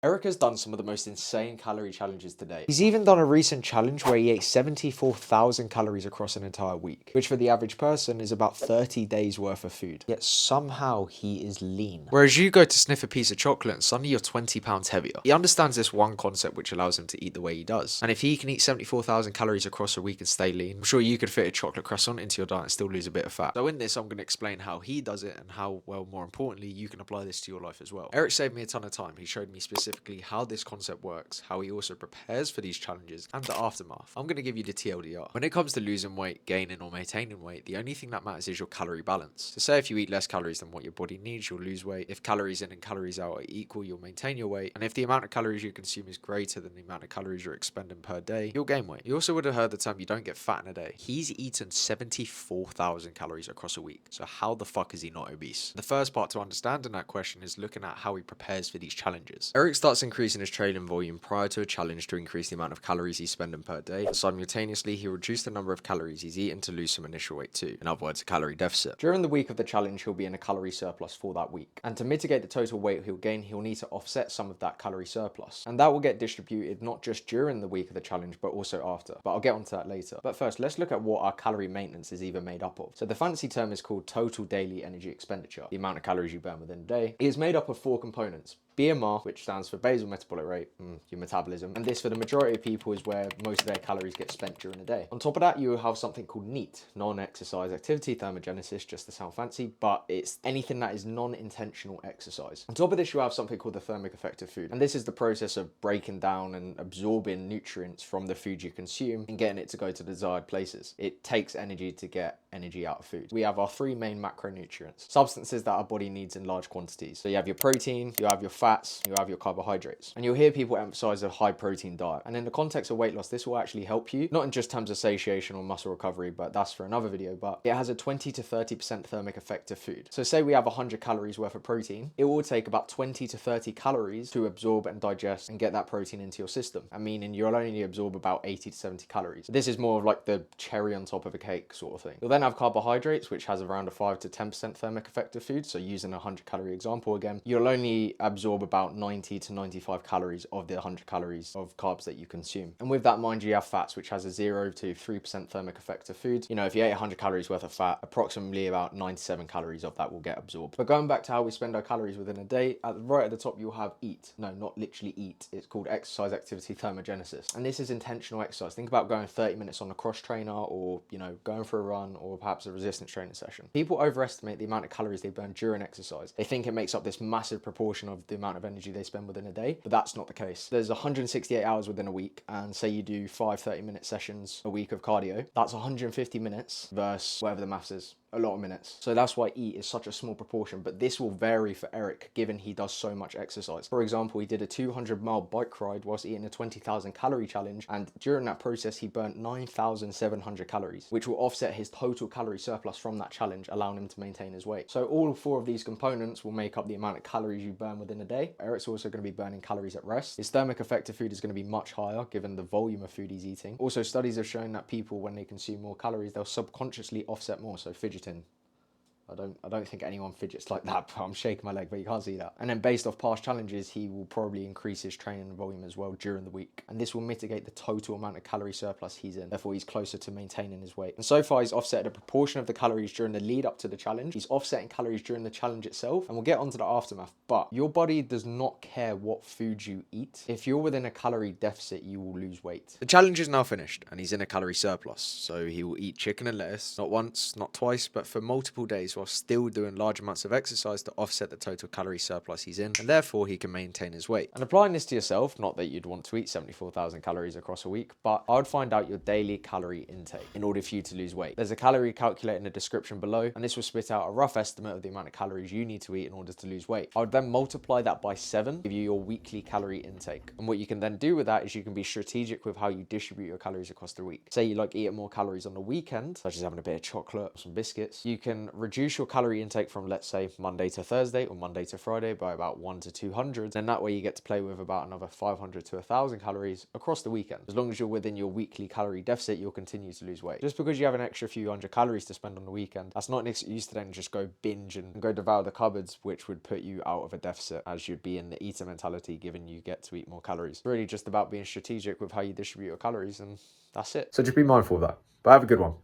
Erik has done some of the most insane calorie challenges today. He's even done a recent challenge where he ate 74,000 calories across an entire week, which for the average person is about 30 days worth of food. Yet somehow he is lean. Whereas you go to sniff a piece of chocolate and suddenly you're 20 pounds heavier. He understands this one concept which allows him to eat the way he does. And if he can eat 74,000 calories across a week and stay lean, I'm sure you could fit a chocolate croissant into your diet and still lose a bit of fat. So in this, I'm going to explain how he does it and how, well, more importantly, you can apply this to your life as well. Erik saved me a ton of time. He showed me specifically how this concept works, how he also prepares for these challenges, and the aftermath. I'm going to give you the TLDR. When it comes to losing weight, gaining or maintaining weight, the only thing that matters is your calorie balance. So say if you eat less calories than what your body needs, you'll lose weight. If calories in and calories out are equal, you'll maintain your weight. And if the amount of calories you consume is greater than the amount of calories you're expending per day, you'll gain weight. You also would have heard the term you don't get fat in a day. He's eaten 74,000 calories across a week. So how the fuck is he not obese? The first part to understanding that question is looking at how he prepares for these challenges. Erik starts increasing his training volume prior to a challenge to increase the amount of calories he's spending per day. Simultaneously, he reduced the number of calories he's eaten to lose some initial weight too. In other words, a calorie deficit. During the week of the challenge, he'll be in a calorie surplus for that week. And to mitigate the total weight he'll gain, he'll need to offset some of that calorie surplus. And that will get distributed not just during the week of the challenge, but also after. But I'll get onto that later. But first, let's look at what our calorie maintenance is even made up of. So the fancy term is called total daily energy expenditure, the amount of calories you burn within a day. It is made up of 4 components. BMR, which stands for basal metabolic rate, your metabolism, and this for the majority of people is where most of their calories get spent during the day. On top of that, you have something called NEAT, non-exercise activity thermogenesis, just to sound fancy, but it's anything that is non-intentional exercise. On top of this, you have something called the thermic effect of food, and this is the process of breaking down and absorbing nutrients from the food you consume and getting it to go to the desired places. It takes energy to get energy out of food. We have our 3 main macronutrients, substances that our body needs in large quantities. So you have your protein, you have your fats, you have your carbohydrates. And you'll hear people emphasize a high protein diet. And in the context of weight loss, this will actually help you, not in just terms of satiation or muscle recovery, but that's for another video, but it has a 20 to 30% thermic effect of food. So say we have 100 calories worth of protein, it will take about 20 to 30 calories to absorb and digest and get that protein into your system. I mean, you'll only absorb about 80 to 70 calories. This is more of like the cherry on top of a cake sort of thing. You'll then have carbohydrates, which has around a 5 to 10% thermic effect of food. So using a 100 calorie example again, you'll only absorb about 90 to 95 calories of the 100 calories of carbs that you consume. And with that in mind, you have fats, which has a 0 to 3% thermic effect of food. You know, if you ate 100 calories worth of fat, approximately about 97 calories of that will get absorbed. But going back to how we spend our calories within a day, right at the top, you'll have EAT. No, not literally eat. It's called exercise activity thermogenesis. And this is intentional exercise. Think about going 30 minutes on a cross trainer or, you know, going for a run or perhaps a resistance training session. People overestimate the amount of calories they burn during exercise. They think it makes up this massive proportion of the amount of energy they spend within a day, but that's not the case. There's 168 hours within a week, and say you do 5 30-minute sessions a week of cardio, that's 150 minutes versus whatever the maths is. A lot of minutes. So that's why EAT is such a small proportion, but this will vary for Erik given he does so much exercise. For example, he did a 200-mile bike ride whilst eating a 20,000 calorie challenge, and during that process he burnt 9,700 calories, which will offset his total calorie surplus from that challenge, allowing him to maintain his weight. So all 4 of these components will make up the amount of calories you burn within a day. Erik's also going to be burning calories at rest. His thermic effect of food is going to be much higher given the volume of food he's eating. Also, studies have shown that people, when they consume more calories, they'll subconsciously offset more, so fidgeting. I don't think anyone fidgets like that, but I'm shaking my leg, but you can't see that. And then based off past challenges, he will probably increase his training volume as well during the week. And this will mitigate the total amount of calorie surplus he's in. Therefore, he's closer to maintaining his weight. And so far, he's offset a proportion of the calories during the lead up to the challenge. He's offsetting calories during the challenge itself. And we'll get onto the aftermath. But your body does not care what food you eat. If you're within a calorie deficit, you will lose weight. The challenge is now finished, and he's in a calorie surplus. So he will eat chicken and lettuce, not once, not twice, but for multiple days while still doing large amounts of exercise to offset the total calorie surplus he's in, and therefore he can maintain his weight. And applying this to yourself, not that you'd want to eat 74,000 calories across a week, but I would find out your daily calorie intake in order for you to lose weight. There's a calorie calculator in the description below, and this will spit out a rough estimate of the amount of calories you need to eat in order to lose weight. I would then multiply that by 7, give you your weekly calorie intake. And what you can then do with that is you can be strategic with how you distribute your calories across the week. Say you like eating more calories on the weekend, such as having a bit of chocolate or some biscuits, you can reduce reduce your calorie intake from, let's say, Monday to Thursday or Monday to Friday by about 1 to 200, then that way you get to play with about another 500 to 1,000 calories across the weekend. As long as you're within your weekly calorie deficit, you'll continue to lose weight. Just because you have an extra few hundred calories to spend on the weekend, that's not an excuse to then just go binge and go devour the cupboards, which would put you out of a deficit, as you'd be in the eater mentality given you get to eat more calories. It's really just about being strategic with how you distribute your calories, and that's it. So just be mindful of that. But have a good one.